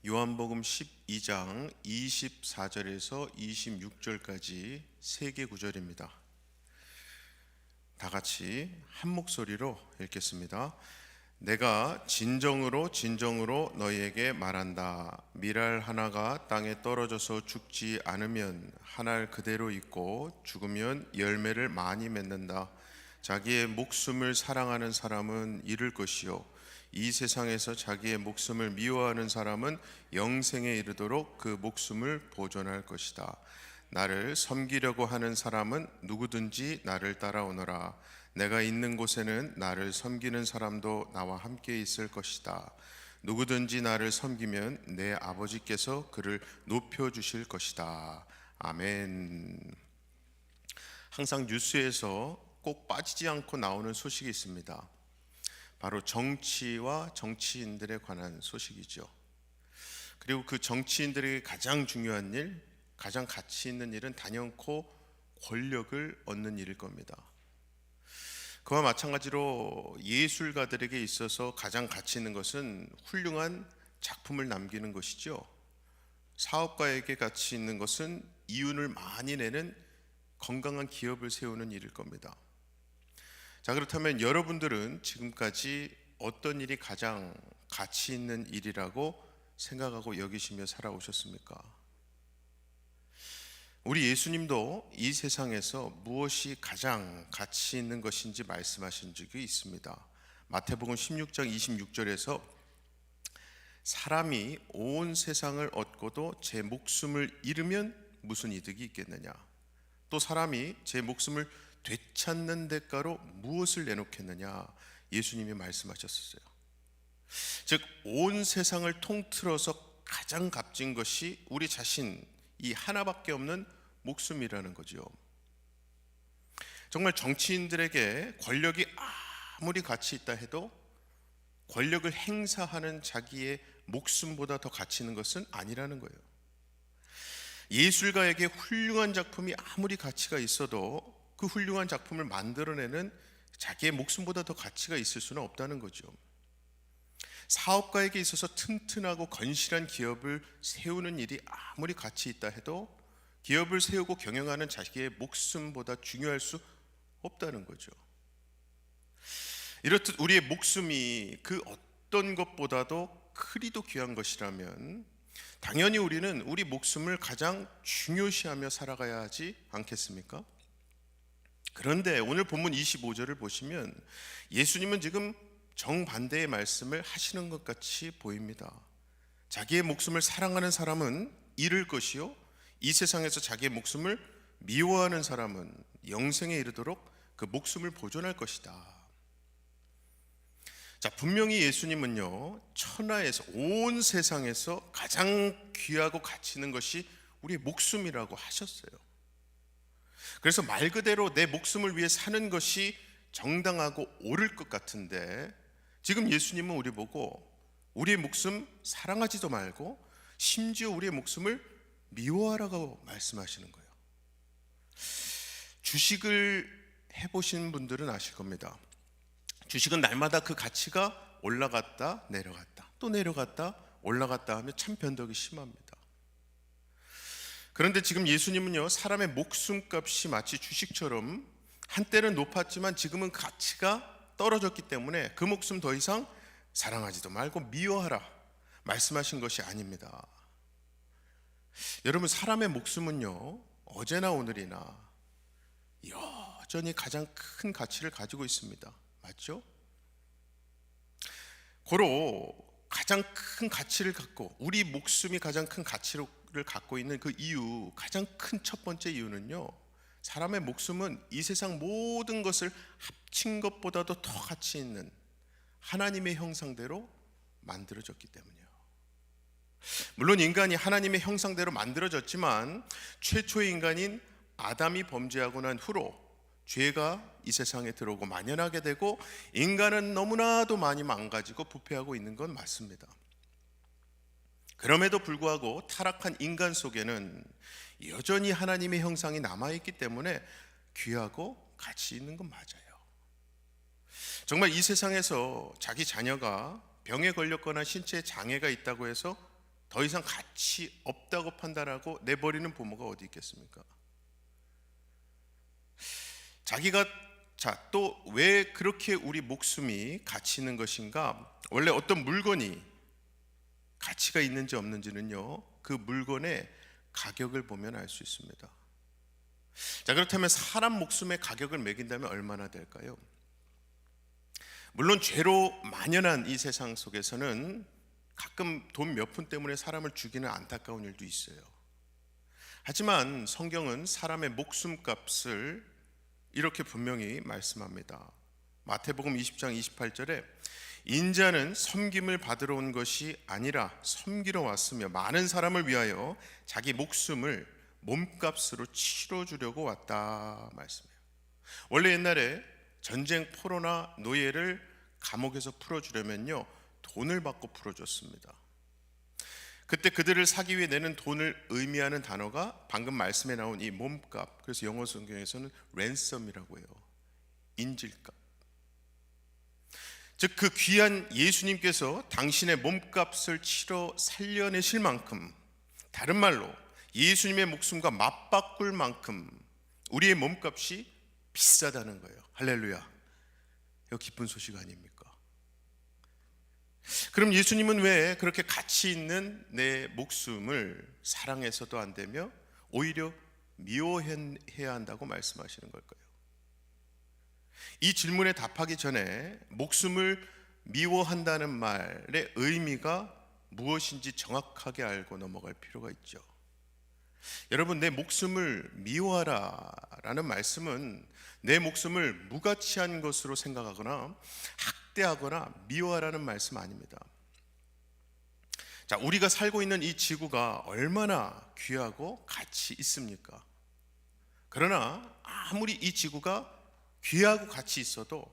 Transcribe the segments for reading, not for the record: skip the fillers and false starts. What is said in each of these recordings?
요한복음 12장 24절에서 26절까지 세 개 구절입니다. 다 같이 한 목소리로 읽겠습니다. 내가 진정으로 진정으로 너희에게 말한다. 밀알 하나가 땅에 떨어져서 죽지 않으면 한 알 그대로 있고 죽으면 열매를 많이 맺는다. 자기의 목숨을 사랑하는 사람은 잃을 것이요 이 세상에서 자기의 목숨을 미워하는 사람은 영생에 이르도록 그 목숨을 보존할 것이다. 나를 섬기려고 하는 사람은 누구든지 나를 따라오너라. 내가 있는 곳에는 나를 섬기는 사람도 나와 함께 있을 것이다. 누구든지 나를 섬기면 내 아버지께서 그를 높여주실 것이다. 아멘. 항상 뉴스에서 꼭 빠지지 않고 나오는 소식이 있습니다. 바로 정치와 정치인들에 관한 소식이죠. 그리고 그 정치인들에게 가장 중요한 일, 가장 가치 있는 일은 단연코 권력을 얻는 일일 겁니다. 그와 마찬가지로 예술가들에게 있어서 가장 가치 있는 것은 훌륭한 작품을 남기는 것이죠. 사업가에게 가치 있는 것은 이윤을 많이 내는 건강한 기업을 세우는 일일 겁니다. 자, 그렇다면 여러분들은 지금까지 어떤 일이 가장 가치 있는 일이라고 생각하고 여기시며 살아오셨습니까? 우리 예수님도 이 세상에서 무엇이 가장 가치 있는 것인지 말씀하신 적이 있습니다. 마태복음 16장 26절에서 사람이 온 세상을 얻고도 제 목숨을 잃으면 무슨 이득이 있겠느냐? 또 사람이 제 목숨을 되찾는 대가로 무엇을 내놓겠느냐? 예수님이 말씀하셨어요. 즉, 온 세상을 통틀어서 가장 값진 것이 우리 자신 이 하나밖에 없는 목숨이라는 거죠. 정말 정치인들에게 권력이 아무리 가치 있다 해도 권력을 행사하는 자기의 목숨보다 더 가치 있는 것은 아니라는 거예요. 예술가에게 훌륭한 작품이 아무리 가치가 있어도 그 훌륭한 작품을 만들어내는 자기의 목숨보다 더 가치가 있을 수는 없다는 거죠. 사업가에게 있어서 튼튼하고 건실한 기업을 세우는 일이 아무리 가치 있다 해도 기업을 세우고 경영하는 자기의 목숨보다 중요할 수 없다는 거죠. 이렇듯 우리의 목숨이 그 어떤 것보다도 크리도 귀한 것이라면 당연히 우리는 우리 목숨을 가장 중요시하며 살아가야 하지 않겠습니까? 그런데 오늘 본문 25절을 보시면 예수님은 지금 정반대의 말씀을 하시는 것 같이 보입니다. 자기의 목숨을 사랑하는 사람은 잃을 것이요 이 세상에서 자기의 목숨을 미워하는 사람은 영생에 이르도록 그 목숨을 보존할 것이다. 자, 분명히 예수님은요 천하에서 온 세상에서 가장 귀하고 가치 있는 것이 우리의 목숨이라고 하셨어요. 그래서 말 그대로 내 목숨을 위해 사는 것이 정당하고 옳을 것 같은데 지금 예수님은 우리 보고 우리의 목숨 사랑하지도 말고 심지어 우리의 목숨을 미워하라고 말씀하시는 거예요. 주식을 해보신 분들은 아실 겁니다. 주식은 날마다 그 가치가 올라갔다 내려갔다 또 내려갔다 올라갔다 하면 참 변덕이 심합니다. 그런데 지금 예수님은요 사람의 목숨값이 마치 주식처럼 한때는 높았지만 지금은 가치가 떨어졌기 때문에 그 목숨 더 이상 사랑하지도 말고 미워하라 말씀하신 것이 아닙니다. 여러분, 사람의 목숨은요 어제나 오늘이나 여전히 가장 큰 가치를 가지고 있습니다. 맞죠? 고로 가장 큰 가치를 갖고 우리 목숨이 가장 큰 가치를 갖고 있는 그 이유, 가장 큰 첫 번째 이유는요 사람의 목숨은 이 세상 모든 것을 합친 것보다도 더 가치 있는 하나님의 형상대로 만들어졌기 때문이에요. 물론 인간이 하나님의 형상대로 만들어졌지만 최초의 인간인 아담이 범죄하고 난 후로 죄가 이 세상에 들어오고 만연하게 되고 인간은 너무나도 많이 망가지고 부패하고 있는 건 맞습니다. 그럼에도 불구하고 타락한 인간 속에는 여전히 하나님의 형상이 남아있기 때문에 귀하고 가치 있는 건 맞아요. 정말 이 세상에서 자기 자녀가 병에 걸렸거나 신체에 장애가 있다고 해서 더 이상 가치 없다고 판단하고 내버리는 부모가 어디 있겠습니까? 자기가 또 왜 그렇게 우리 목숨이 가치 있는 것인가? 원래 어떤 물건이 가치가 있는지 없는지는요, 그 물건의 가격을 보면 알 수 있습니다. 자, 그렇다면 사람 목숨의 가격을 매긴다면 얼마나 될까요? 물론 죄로 만연한 이 세상 속에서는 가끔 돈 몇 푼 때문에 사람을 죽이는 안타까운 일도 있어요. 하지만 성경은 사람의 목숨값을 이렇게 분명히 말씀합니다. 마태복음 20장 28절에 인자는 섬김을 받으러 온 것이 아니라 섬기러 왔으며 많은 사람을 위하여 자기 목숨을 몸값으로 치러주려고 왔다 말씀해요. 원래 옛날에 전쟁 포로나 노예를 감옥에서 풀어주려면요, 돈을 받고 풀어줬습니다. 그때 그들을 사기 위해 내는 돈을 의미하는 단어가 방금 말씀에 나온 이 몸값, 그래서 영어 성경에서는 랜섬이라고 해요. 인질값. 즉 그 귀한 예수님께서 당신의 몸값을 치러 살려내실 만큼, 다른 말로 예수님의 목숨과 맞바꿀 만큼 우리의 몸값이 비싸다는 거예요. 할렐루야. 이거 기쁜 소식 아닙니까? 그럼 예수님은 왜 그렇게 가치 있는 내 목숨을 사랑해서도 안 되며 오히려 미워해야 한다고 말씀하시는 걸까요? 이 질문에 답하기 전에 목숨을 미워한다는 말의 의미가 무엇인지 정확하게 알고 넘어갈 필요가 있죠. 여러분, 내 목숨을 미워하라 라는 말씀은 내 목숨을 무가치한 것으로 생각하거나 학대하거나 미워하라는 말씀 아닙니다. 자, 우리가 살고 있는 이 지구가 얼마나 귀하고 가치 있습니까? 그러나 아무리 이 지구가 귀하고 가치 있어도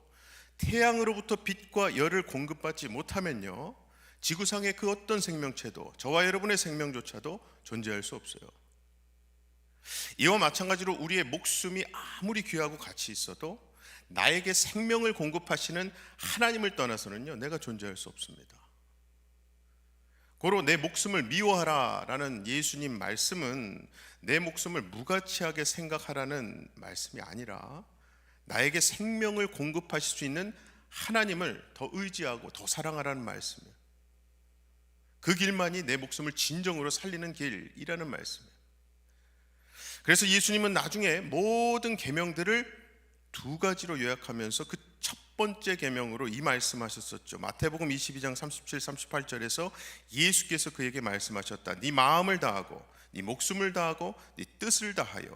태양으로부터 빛과 열을 공급받지 못하면요, 지구상의 그 어떤 생명체도, 저와 여러분의 생명조차도 존재할 수 없어요. 이와 마찬가지로 우리의 목숨이 아무리 귀하고 가치 있어도 나에게 생명을 공급하시는 하나님을 떠나서는요, 내가 존재할 수 없습니다. 고로 내 목숨을 미워하라 라는 예수님 말씀은 내 목숨을 무가치하게 생각하라는 말씀이 아니라 나에게 생명을 공급하실 수 있는 하나님을 더 의지하고 더 사랑하라는 말씀이에요. 그 길만이 내 목숨을 진정으로 살리는 길이라는 말씀이에요. 그래서 예수님은 나중에 모든 계명들을 두 가지로 요약하면서 그 첫 번째 계명으로 이 말씀하셨었죠. 마태복음 22장 37, 38절에서 예수께서 그에게 말씀하셨다. 네 마음을 다하고 네 목숨을 다하고 네 뜻을 다하여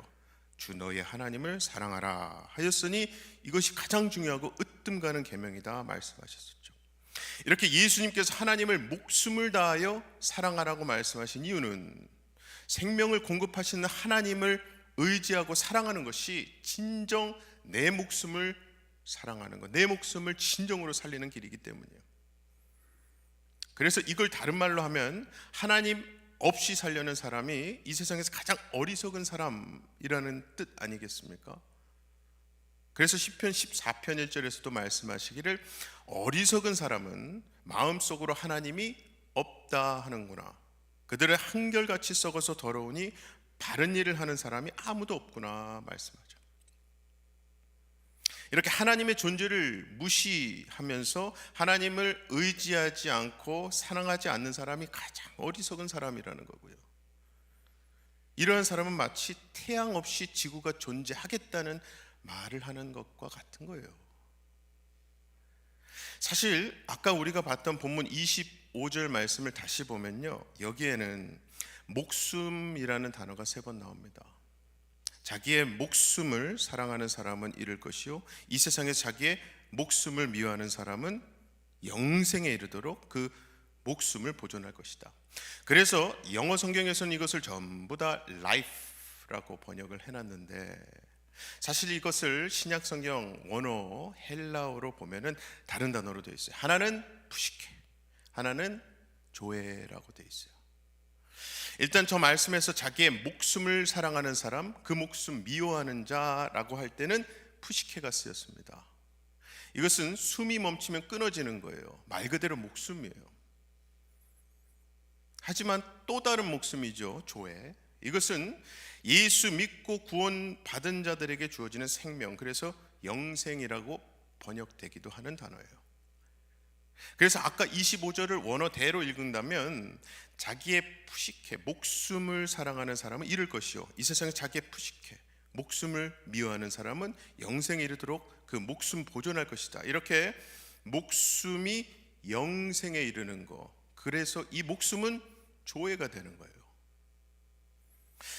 주 너의 하나님을 사랑하라 하였으니 이것이 가장 중요하고 으뜸 가는 계명이다 말씀하셨었죠. 이렇게 예수님께서 하나님을 목숨을 다하여 사랑하라고 말씀하신 이유는 생명을 공급하시는 하나님을 의지하고 사랑하는 것이 진정 내 목숨을 사랑하는 것, 내 목숨을 진정으로 살리는 길이기 때문이에요. 그래서 이걸 다른 말로 하면 하나님 없이 살려는 사람이 이 세상에서 가장 어리석은 사람이라는 뜻 아니겠습니까? 그래서 시편 14편 1절에서도 말씀하시기를 어리석은 사람은 마음속으로 하나님이 없다 하는구나. 그들을 한결같이 썩어서 더러우니 바른 일을 하는 사람이 아무도 없구나 말씀하죠. 이렇게 하나님의 존재를 무시하면서 하나님을 의지하지 않고 사랑하지 않는 사람이 가장 어리석은 사람이라는 거고요. 이러한 사람은 마치 태양 없이 지구가 존재하겠다는 말을 하는 것과 같은 거예요. 사실 아까 우리가 봤던 본문 25절 말씀을 다시 보면요, 여기에는 목숨이라는 단어가 3번 나옵니다. 자기의 목숨을 사랑하는 사람은 잃을 것이요 이 세상에서 자기의 목숨을 미워하는 사람은 영생에 이르도록 그 목숨을 보존할 것이다. 그래서 영어 성경에서는 이것을 전부 다 life라고 번역을 해놨는데 사실 이것을 신약 성경 원어 헬라어로 보면은 다른 단어로 되어 있어요. 하나는 푸시케, 하나는 조에라고 되어 있어요. 일단 저 말씀에서 자기의 목숨을 사랑하는 사람, 그 목숨 미워하는 자라고 할 때는 푸시케가 쓰였습니다. 이것은 숨이 멈추면 끊어지는 거예요. 말 그대로 목숨이에요. 하지만 또 다른 목숨이죠. 조회. 이것은 예수 믿고 구원받은 자들에게 주어지는 생명, 그래서 영생이라고 번역되기도 하는 단어예요. 그래서 아까 25절을 원어대로 읽는다면 자기의 푸시케, 목숨을 사랑하는 사람은 잃을 것이요, 이 세상에 자기의 푸시케, 목숨을 미워하는 사람은 영생에 이르도록 그 목숨 보존할 것이다. 이렇게 목숨이 영생에 이르는 거, 그래서 이 목숨은 조회가 되는 거예요.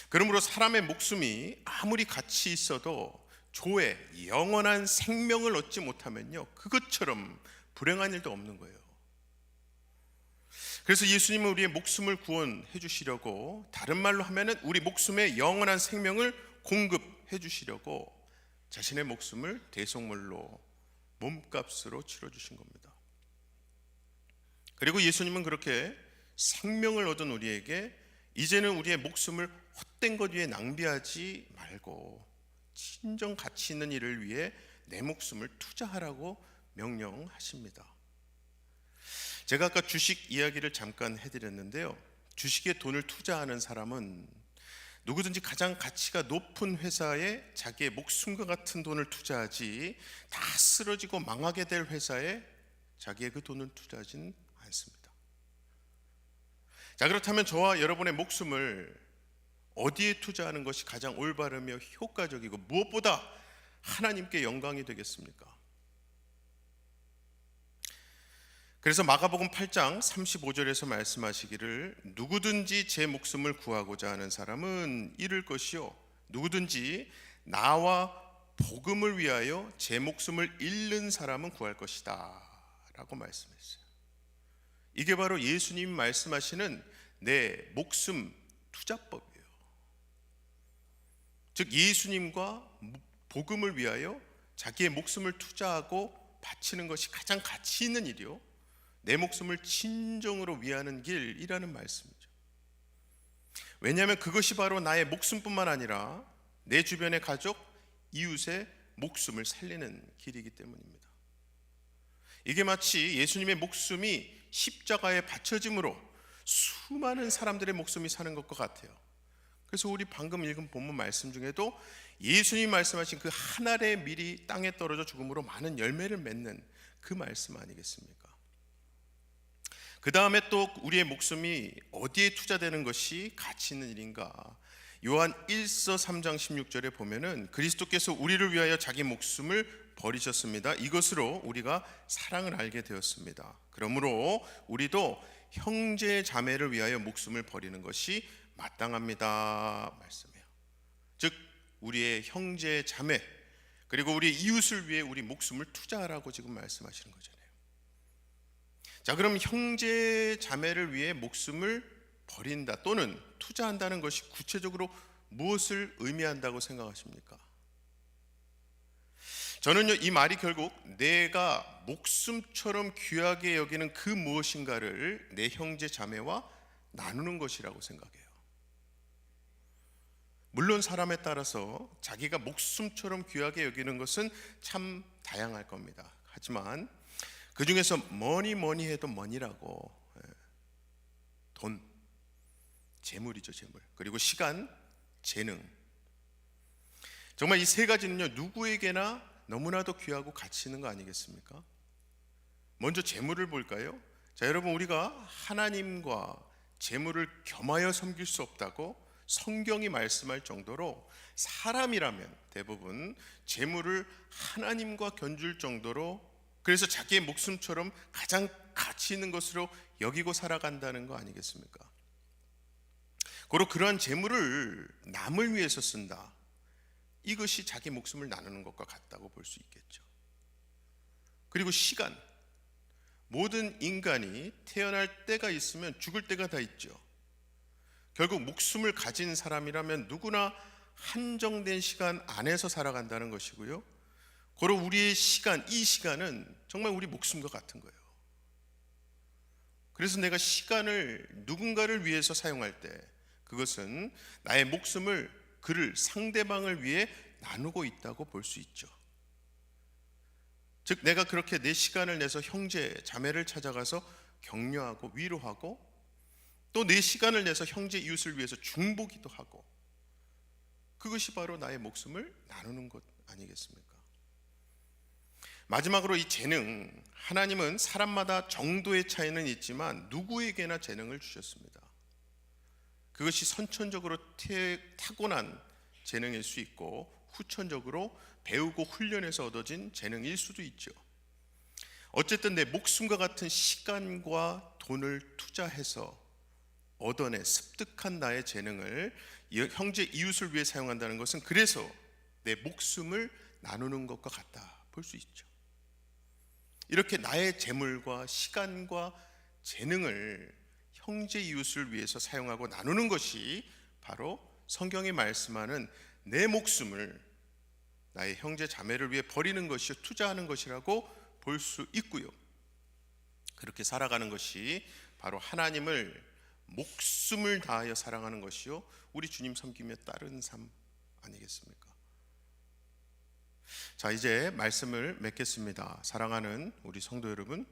그러므로 사람의 목숨이 아무리 가치 있어도 조회, 영원한 생명을 얻지 못하면요, 그것처럼 불행한 일도 없는 거예요. 그래서 예수님은 우리의 목숨을 구원해 주시려고, 다른 말로 하면은 우리 목숨에 영원한 생명을 공급해 주시려고 자신의 목숨을 대속물로, 몸값으로 치러 주신 겁니다. 그리고 예수님은 그렇게 생명을 얻은 우리에게 이제는 우리의 목숨을 헛된 것 위에 낭비하지 말고 진정 가치 있는 일을 위해 내 목숨을 투자하라고 명령하십니다. 제가 아까 주식 이야기를 잠깐 해드렸는데요, 주식에 돈을 투자하는 사람은 누구든지 가장 가치가 높은 회사에 자기의 목숨과 같은 돈을 투자하지, 다 쓰러지고 망하게 될 회사에 자기의 그 돈을 투자하지는 않습니다. 자, 그렇다면 저와 여러분의 목숨을 어디에 투자하는 것이 가장 올바르며 효과적이고 무엇보다 하나님께 영광이 되겠습니까? 그래서 마가복음 8장 35절에서 말씀하시기를, 누구든지 제 목숨을 구하고자 하는 사람은 잃을 것이요, 누구든지 나와 복음을 위하여 제 목숨을 잃는 사람은 구할 것이다 라고 말씀했어요. 이게 바로 예수님이 말씀하시는 내 목숨 투자법이에요. 즉 예수님과 복음을 위하여 자기의 목숨을 투자하고 바치는 것이 가장 가치 있는 일이요, 내 목숨을 진정으로 위하는 길이라는 말씀이죠. 왜냐하면 그것이 바로 나의 목숨뿐만 아니라 내 주변의 가족, 이웃의 목숨을 살리는 길이기 때문입니다. 이게 마치 예수님의 목숨이 십자가에 바쳐짐으로 수많은 사람들의 목숨이 사는 것과 같아요. 그래서 우리 방금 읽은 본문 말씀 중에도 예수님이 말씀하신 그 한 알의 밀이 땅에 떨어져 죽음으로 많은 열매를 맺는 그 말씀 아니겠습니까? 그 다음에 또 우리의 목숨이 어디에 투자되는 것이 가치 있는 일인가? 요한 1서 3장 16절에 보면은 그리스도께서 우리를 위하여 자기 목숨을 버리셨습니다. 이것으로 우리가 사랑을 알게 되었습니다. 그러므로 우리도 형제 자매를 위하여 목숨을 버리는 것이 마땅합니다 말씀해요. 즉 우리의 형제 자매 그리고 우리 이웃을 위해 우리 목숨을 투자하라고 지금 말씀하시는 거잖아요. 자, 그럼 형제 자매를 위해 목숨을 버린다 또는 투자한다는 것이 구체적으로 무엇을 의미한다고 생각하십니까? 저는요, 이 말이 결국 내가 목숨처럼 귀하게 여기는 그 무엇인가를 내 형제 자매와 나누는 것이라고 생각해요. 물론 사람에 따라서 자기가 목숨처럼 귀하게 여기는 것은 참 다양할 겁니다. 하지만 그 중에서 뭐니 해도 뭐니라고, 돈, 재물이죠, 재물. 그리고 시간, 재능. 정말 이 세 가지는요, 누구에게나 너무나도 귀하고 가치 있는 거 아니겠습니까? 먼저 재물을 볼까요? 자, 여러분, 우리가 하나님과 재물을 겸하여 섬길 수 없다고 성경이 말씀할 정도로 사람이라면 대부분 재물을 하나님과 견줄 정도로, 그래서 자기의 목숨처럼 가장 가치 있는 것으로 여기고 살아간다는 거 아니겠습니까? 고로 그러한 재물을 남을 위해서 쓴다, 이것이 자기 목숨을 나누는 것과 같다고 볼 수 있겠죠. 그리고 시간, 모든 인간이 태어날 때가 있으면 죽을 때가 다 있죠. 결국 목숨을 가진 사람이라면 누구나 한정된 시간 안에서 살아간다는 것이고요, 고로 우리의 시간, 이 시간은 정말 우리 목숨과 같은 거예요. 그래서 내가 시간을 누군가를 위해서 사용할 때 그것은 나의 목숨을, 그를, 상대방을 위해 나누고 있다고 볼 수 있죠. 즉 내가 그렇게 내 시간을 내서 형제, 자매를 찾아가서 격려하고 위로하고, 또 내 시간을 내서 형제 이웃을 위해서 중보기도 하고, 그것이 바로 나의 목숨을 나누는 것 아니겠습니까? 마지막으로 이 재능, 하나님은 사람마다 정도의 차이는 있지만 누구에게나 재능을 주셨습니다. 그것이 선천적으로 타고난 재능일 수 있고 후천적으로 배우고 훈련해서 얻어진 재능일 수도 있죠. 어쨌든 내 목숨과 같은 시간과 돈을 투자해서 얻어내 습득한 나의 재능을 형제 이웃을 위해 사용한다는 것은 그래서 내 목숨을 나누는 것과 같다 볼 수 있죠. 이렇게 나의 재물과 시간과 재능을 형제 이웃을 위해서 사용하고 나누는 것이 바로 성경이 말씀하는 내 목숨을 나의 형제 자매를 위해 버리는 것이 투자하는 것이라고 볼 수 있고요. 그렇게 살아가는 것이 바로 하나님을 목숨을 다하여 사랑하는 것이요, 우리 주님 섬기며 따르는 삶 아니겠습니까? 자, 이제 말씀을 맺겠습니다. 사랑하는 우리 성도 여러분,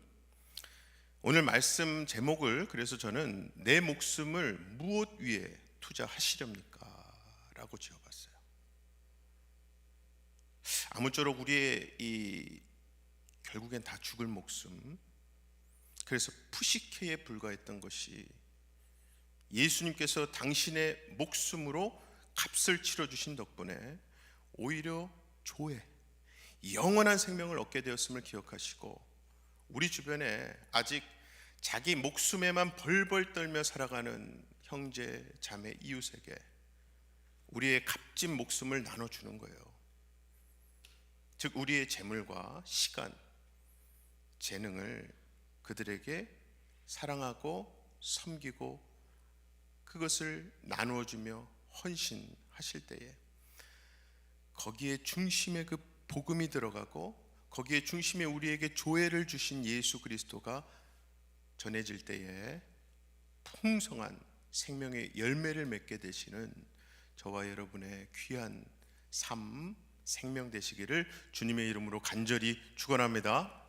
오늘 말씀 제목을 그래서 저는 내 목숨을 무엇 위에 투자하시렵니까? 라고 지어봤어요. 아무쪼록 우리의 결국엔 다 죽을 목숨, 그래서 푸시케에 불과했던 것이 예수님께서 당신의 목숨으로 값을 치러주신 덕분에 오히려 조회, 영원한 생명을 얻게 되었음을 기억하시고, 우리 주변에 아직 자기 목숨에만 벌벌 떨며 살아가는 형제, 자매, 이웃에게 우리의 값진 목숨을 나눠주는 거예요. 즉 우리의 재물과 시간, 재능을 그들에게 사랑하고 섬기고 그것을 나누어주며 헌신하실 때에 거기에 중심에 그 복음이 들어가고 거기에 중심에 우리에게 조회를 주신 예수 그리스도가 전해질 때에 풍성한 생명의 열매를 맺게 되시는 저와 여러분의 귀한 삶, 생명 되시기를 주님의 이름으로 간절히 축원합니다.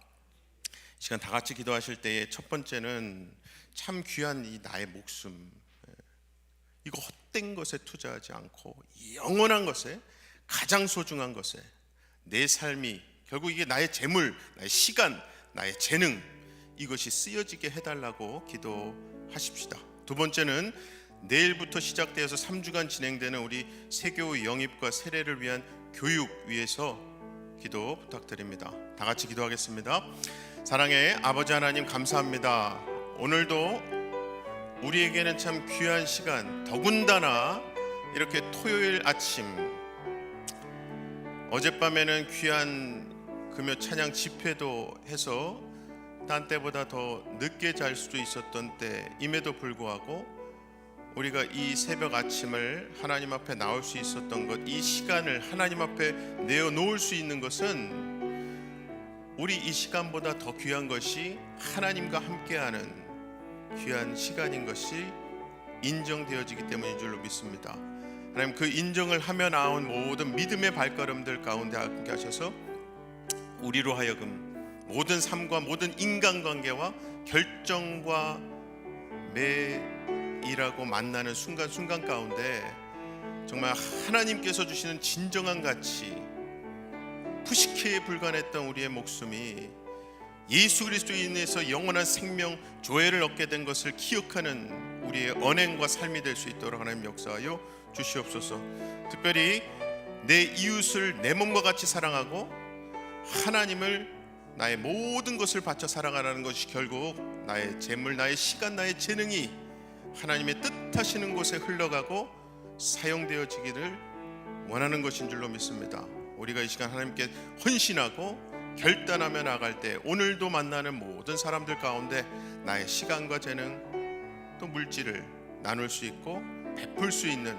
이 시간 다 같이 기도하실 때에 첫 번째는 참 귀한 이 나의 목숨, 이거 헛된 것에 투자하지 않고 영원한 것에, 가장 소중한 것에 내 삶이, 결국 이게 나의 재물, 나의 시간, 나의 재능, 이것이 쓰여지게 해달라고 기도하십시다. 두 번째는 내일부터 시작되어서 3주간 진행되는 우리 세교 영입과 세례를 위한 교육 위해서 기도 부탁드립니다. 다 같이 기도하겠습니다. 사랑의 아버지 하나님, 감사합니다. 오늘도 우리에게는 참 귀한 시간, 더군다나 이렇게 토요일 아침, 어젯밤에는 귀한 금요 찬양 집회도 해서 딴 때보다 더 늦게 잘 수도 있었던 때임에도 불구하고 우리가 이 새벽 아침을 하나님 앞에 나올 수 있었던 것, 이 시간을 하나님 앞에 내어놓을 수 있는 것은 우리 이 시간보다 더 귀한 것이 하나님과 함께하는 귀한 시간인 것이 인정되어지기 때문인 줄로 믿습니다. 하나님, 그 인정을 하며 나온 모든 믿음의 발걸음들 가운데 함께 하셔서 우리로 하여금 모든 삶과 모든 인간관계와 결정과 매일하고 만나는 순간순간 가운데 정말 하나님께서 주시는 진정한 가치, 푸시케에 불과했던 우리의 목숨이 예수 그리스도에 인해서 영원한 생명 조회를 얻게 된 것을 기억하는 우리의 언행과 삶이 될 수 있도록 하나님 역사하여 주시옵소서. 특별히 내 이웃을 내 몸과 같이 사랑하고 하나님을 나의 모든 것을 바쳐 살아가라는 것이 결국 나의 재물, 나의 시간, 나의 재능이 하나님의 뜻하시는 곳에 흘러가고 사용되어지기를 원하는 것인 줄로 믿습니다. 우리가 이 시간 하나님께 헌신하고 결단하며 나갈 때 오늘도 만나는 모든 사람들 가운데 나의 시간과 재능 또 물질을 나눌 수 있고 베풀 수 있는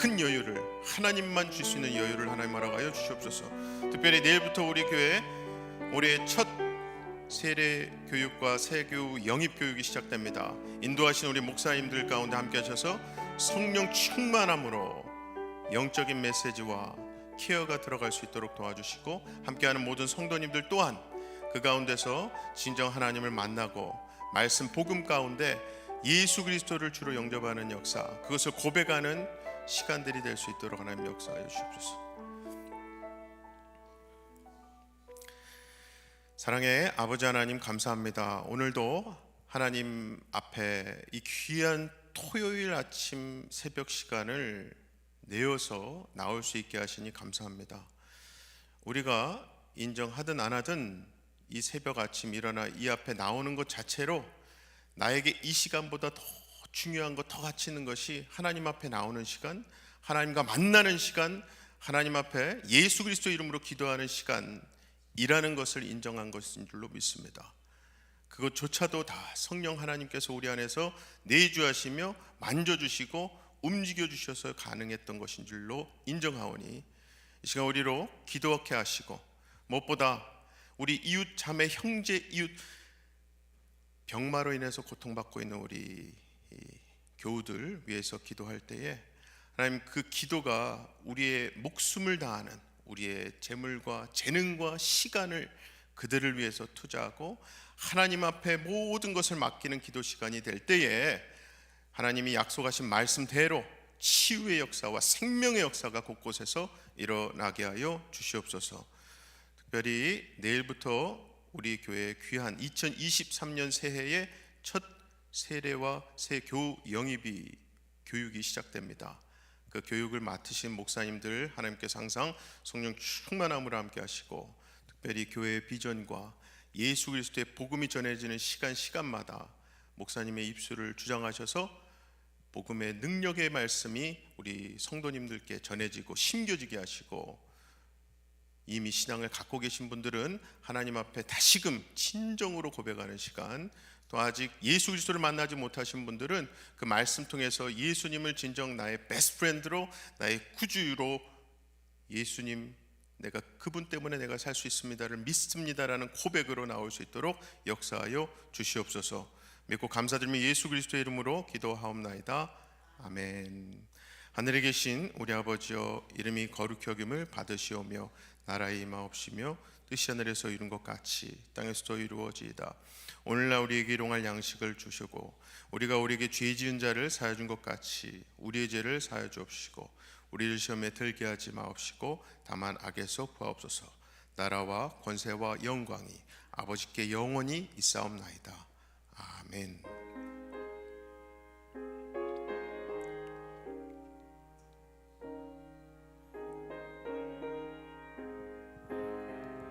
큰 여유를, 하나님만 줄 수 있는 여유를 하나님 허락하여 주시옵소서. 특별히 내일부터 우리 교회 올해 첫 세례 교육과 세교 영입 교육이 시작됩니다. 인도하신 우리 목사님들 가운데 함께 하셔서 성령 충만함으로 영적인 메시지와 케어가 들어갈 수 있도록 도와주시고, 함께하는 모든 성도님들 또한 그 가운데서 진정 하나님을 만나고 말씀 복음 가운데 예수 그리스도를 주로 영접하는 역사, 그것을 고백하는 시간들이 될 수 있도록 하나님 역사하여 주옵소서. 사랑의 아버지 하나님, 감사합니다. 오늘도 하나님 앞에 이 귀한 토요일 아침 새벽 시간을 내어서 나올 수 있게 하시니 감사합니다. 우리가 인정하든 안 하든 이 새벽 아침 일어나 이 앞에 나오는 것 자체로 나에게 이 시간보다 더 중요한 것, 더 가치 있는 것이 하나님 앞에 나오는 시간, 하나님과 만나는 시간, 하나님 앞에 예수 그리스도 이름으로 기도하는 시간이라는 것을 인정한 것인 줄로 믿습니다. 그것조차도 다 성령 하나님께서 우리 안에서 내주하시며 만져주시고 움직여주셔서 가능했던 것인 줄로 인정하오니, 이 시간 우리로 기도하게 하시고, 무엇보다 우리 이웃 자매 형제 이웃, 병마로 인해서 고통받고 있는 우리 교우들 위해서 기도할 때에 하나님, 그 기도가 우리의 목숨을 다하는, 우리의 재물과 재능과 시간을 그들을 위해서 투자하고 하나님 앞에 모든 것을 맡기는 기도 시간이 될 때에 하나님이 약속하신 말씀대로 치유의 역사와 생명의 역사가 곳곳에서 일어나게 하여 주시옵소서. 특별히 내일부터 우리 교회 귀한 2023년 새해의 첫 세례와 새 교우 영입이 교육이 시작됩니다. 그 교육을 맡으신 목사님들 하나님께서 항상 성령 충만함으로 함께 하시고, 특별히 교회의 비전과 예수 그리스도의 복음이 전해지는 시간마다 목사님의 입술을 주장하셔서 복음의 능력의 말씀이 우리 성도님들께 전해지고 심겨지게 하시고, 이미 신앙을 갖고 계신 분들은 하나님 앞에 다시금 진정으로 고백하는 시간, 또 아직 예수 그리스도를 만나지 못하신 분들은 그 말씀 통해서 예수님을 진정 나의 베스트 프렌드로, 나의 구주로, 예수님 내가 그분 때문에 내가 살 수 있습니다를 믿습니다라는 고백으로 나올 수 있도록 역사하여 주시옵소서. 믿고 감사드리며 예수 그리스도의 이름으로 기도하옵나이다. 아멘. 하늘에 계신 우리 아버지여, 이름이 거룩히 여김을 받으시오며 나라의 임하옵시며 뜻이 하늘에서 이룬 것 같이 땅에서도 이루어지이다. 오늘날 우리에게 일용할 양식을 주시고, 우리가 우리에게 죄 지은 자를 사하여 준 것 같이 우리의 죄를 사하여 주옵시고, 우리를 시험에 들게 하지 마옵시고 다만 악에서 구하옵소서. 나라와 권세와 영광이 아버지께 영원히 있사옵나이다. 아멘.